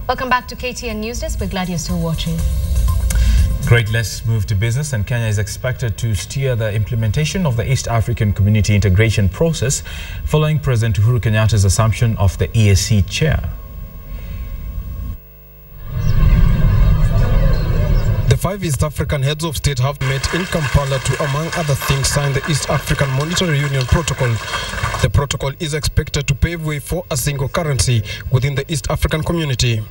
Welcome back to KTN News Desk. We're glad you're still watching. Great, let's move to business. And Kenya is expected to steer the implementation of the East African Community integration process following President Uhuru Kenyatta's assumption of the JSC chair. The 5 East African heads of state have met in Kampala to, among other things, sign the East African Monetary Union Protocol. The protocol is expected to pave way for a single currency within the East African community.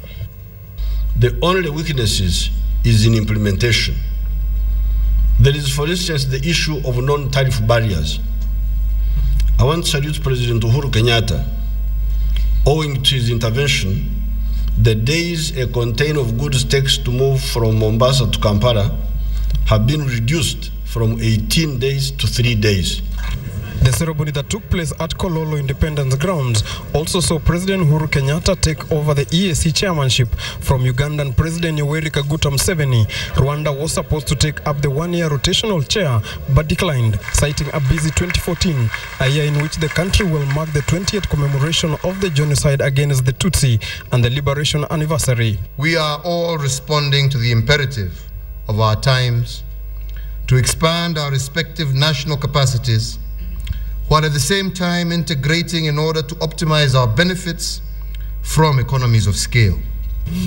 The only weaknesses is in implementation. There is, for instance, the issue of non-tariff barriers. I want to salute President Uhuru Kenyatta. Owing to his intervention, the days a container of goods takes to move from Mombasa to Kampala have been reduced from 18 days to 3 days. The ceremony that took place at Kololo Independence Grounds also saw President Uhuru Kenyatta take over the JSC chairmanship from Ugandan President Yoweri Kaguta Museveni. Rwanda was supposed to take up the one-year rotational chair but declined, citing a busy 2014, a year in which the country will mark the 20th commemoration of the genocide against the Tutsi and the liberation anniversary. We are all responding to the imperative of our times to expand our respective national capacities, while at the same time integrating in order to optimize our benefits from economies of scale.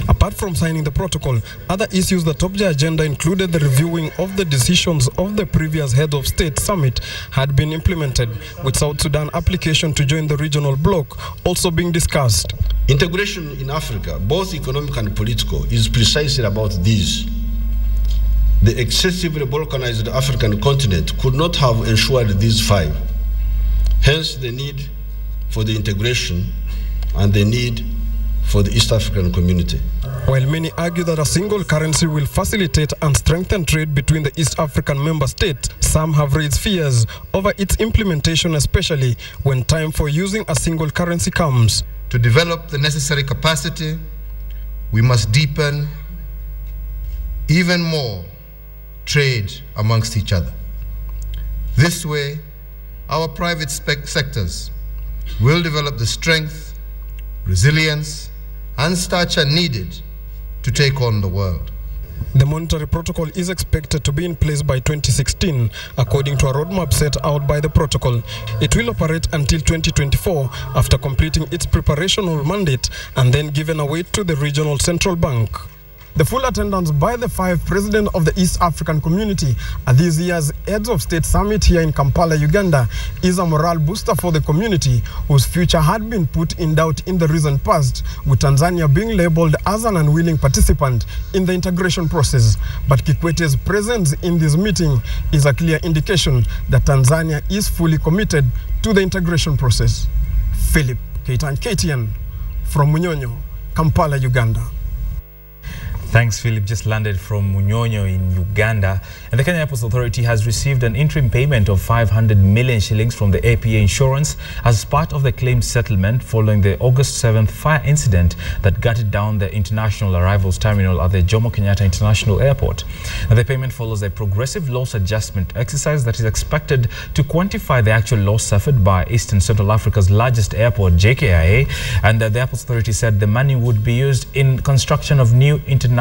Apart from signing the protocol, other issues that topped the agenda included the reviewing of the decisions of the previous head of state summit had been implemented, with South Sudan application to join the regional bloc also being discussed. Integration in Africa, both economic and political, is precisely about these. The excessively balkanized African continent could not have ensured these 5. Hence the need for the integration and the need for the East African community. While many argue that a single currency will facilitate and strengthen trade between the East African member states, some have raised fears over its implementation, especially when time for using a single currency comes. To develop the necessary capacity, we must deepen even more trade amongst each other. This way, our private sectors will develop the strength, resilience, and stature needed to take on the world. The monetary protocol is expected to be in place by 2016, according to a roadmap set out by the protocol. It will operate until 2024 after completing its preparational mandate and then given away to the regional central bank. The full attendance by the 5 presidents of the East African community at this year's Heads of State Summit here in Kampala, Uganda, is a morale booster for the community, whose future had been put in doubt in the recent past, with Tanzania being labeled as an unwilling participant in the integration process. But Kikwete's presence in this meeting is a clear indication that Tanzania is fully committed to the integration process. Philip KTN from Munyonyo, Kampala, Uganda. Thanks, Philip. Just landed from Munyonyo in Uganda. And the Kenya Airports Authority has received an interim payment of 500 million shillings from the APA Insurance as part of the claim settlement following the August 7th fire incident that gutted down the international arrivals terminal at the Jomo Kenyatta International Airport. Now, the payment follows a progressive loss adjustment exercise that is expected to quantify the actual loss suffered by East and Central Africa's largest airport, JKIA. And the Airports Authority said the money would be used in construction of new international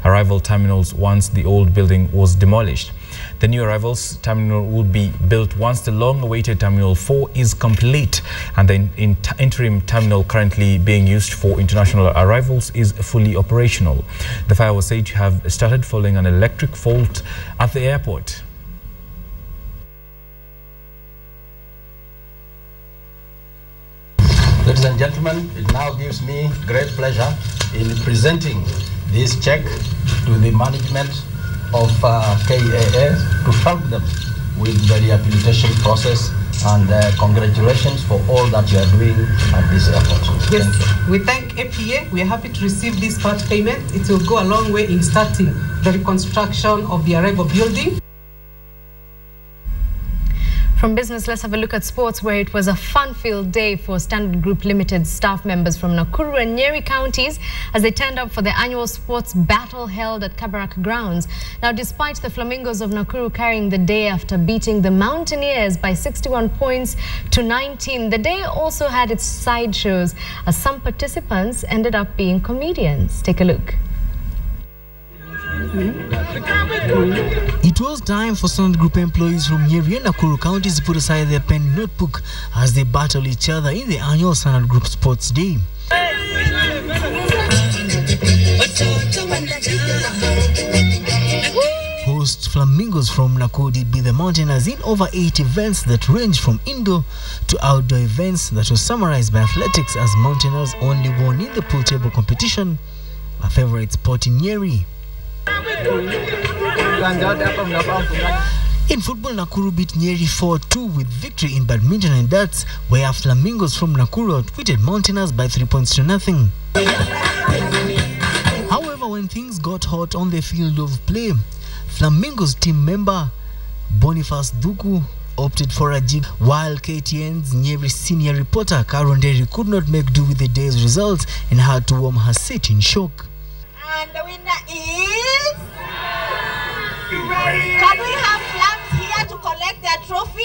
arrival terminals once the old building was demolished. The new arrivals terminal will be built once the long-awaited Terminal 4 is complete, and the interim terminal currently being used for international arrivals is fully operational. The fire was said to have started following an electric fault at the airport. Ladies and gentlemen, it now gives me great pleasure in presenting this check to the management of KAA to help them with the rehabilitation process, and congratulations for all that you are doing at this airport. Yes, thank you. We thank APA. We are happy to receive this part payment. It will go a long way in starting the reconstruction of the arrival building. From business, let's have a look at sports, where it was a fun-filled day for Standard Group Limited staff members from Nakuru and Nyeri counties as they turned up for the annual sports battle held at Kabarak grounds. Now, despite the Flamingos of Nakuru carrying the day after beating the Mountaineers by 61 points to 19, the day also had its sideshows as some participants ended up being comedians. Take a look. It was time for Standard Group employees from Nyeri and Nakuru counties to put aside their pen and notebook as they battle each other in the annual Standard Group Sports Day. Host Flamingos from Nakuru did beat the Mountaineers in over 8 events that ranged from indoor to outdoor events that was summarized by athletics, as Mountaineers only won in the pool table competition, a favorite sport in Nyeri. In football, Nakuru beat Nyeri 4-2 with victory in badminton and darts, where Flamingos from Nakuru outwitted Mountaineers by 3 points to nothing. However, when things got hot on the field of play, Flamingos team member Boniface Duku opted for a jig, while KTN's Nyeri senior reporter Karen Derry could not make do with the day's results and had to warm her seat in shock. And the winner is... Can we have Flams here to collect their trophy?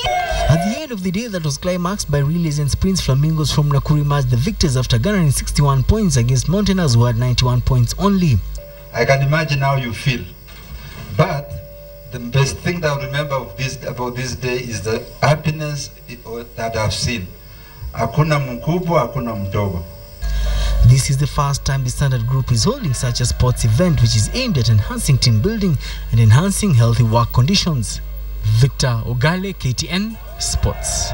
At the end of the day, that was climaxed by relays and sprints. Flamingos from Nakuru emerged the victors after garnering 61 points against Mountaineers, who had 91 points only. I can imagine how you feel. But the best thing that I remember about this day is the happiness that I've seen. Hakuna mkubwa, hakuna mdogo. This is the first time the Standard Group is holding such a sports event, which is aimed at enhancing team building and enhancing healthy work conditions. Victor Ogale, KTN Sports.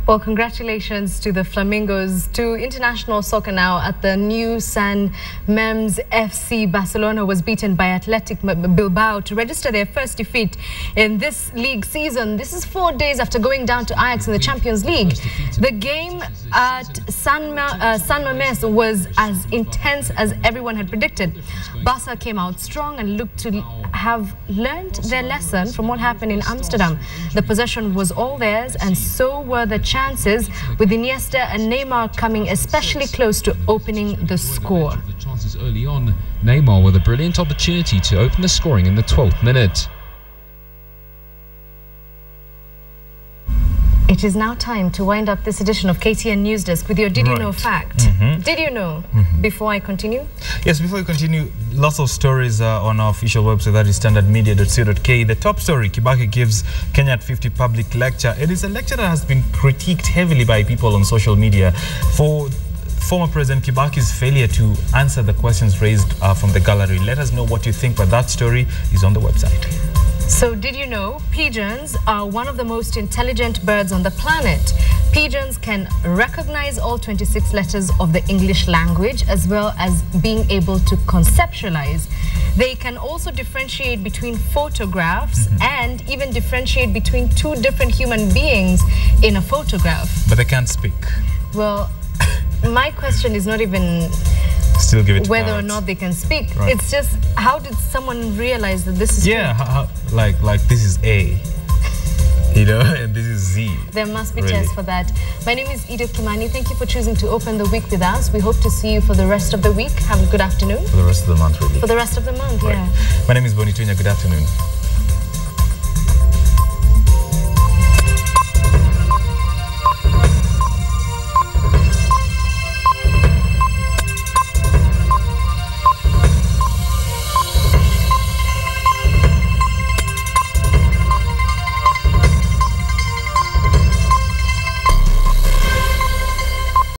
Well, congratulations to the Flamingos. To international soccer now, at the new San Mems FC, Barcelona was beaten by Athletic Bilbao to register their first defeat in this league season. This is 4 days after going down to Ajax in the Champions League. The game at San Memes was as intense as everyone had predicted. Barca came out strong and looked to have learned their lesson from what happened in Amsterdam. The possession was all theirs, and so were the chances, with Iniesta and Neymar coming especially close to opening the score. The chances early on, Neymar with a brilliant opportunity to open the scoring in the 12th minute. It is now time to wind up this edition of KTN News Desk with your Did You Know fact. Did you know? Before I continue? Yes, before we continue, lots of stories on our official website, that is standardmedia.co.ke. The top story, Kibaki gives Kenya at 50 public lecture. It is a lecture that has been critiqued heavily by people on social media for former President Kibaki's failure to answer the questions raised from the gallery. Let us know what you think, but that story is on the website. So, did you know pigeons are one of the most intelligent birds on the planet? Pigeons can recognize all 26 letters of the English language, as well as being able to conceptualize. They can also differentiate between photographs and even differentiate between two different human beings in a photograph. But they can't speak. Well, my question is not even still give it to whether parents. or not they can speak. Right. It's just, how did someone realize that this is like this is A, you know, and this is Z. There must be tests for that. My name is Edith Kimani. Thank you for choosing to open the week with us. We hope to see you for the rest of the week. Have a good afternoon. For the rest of the month, really. For the rest of the month, right. Yeah. My name is Bonitunya. Good afternoon.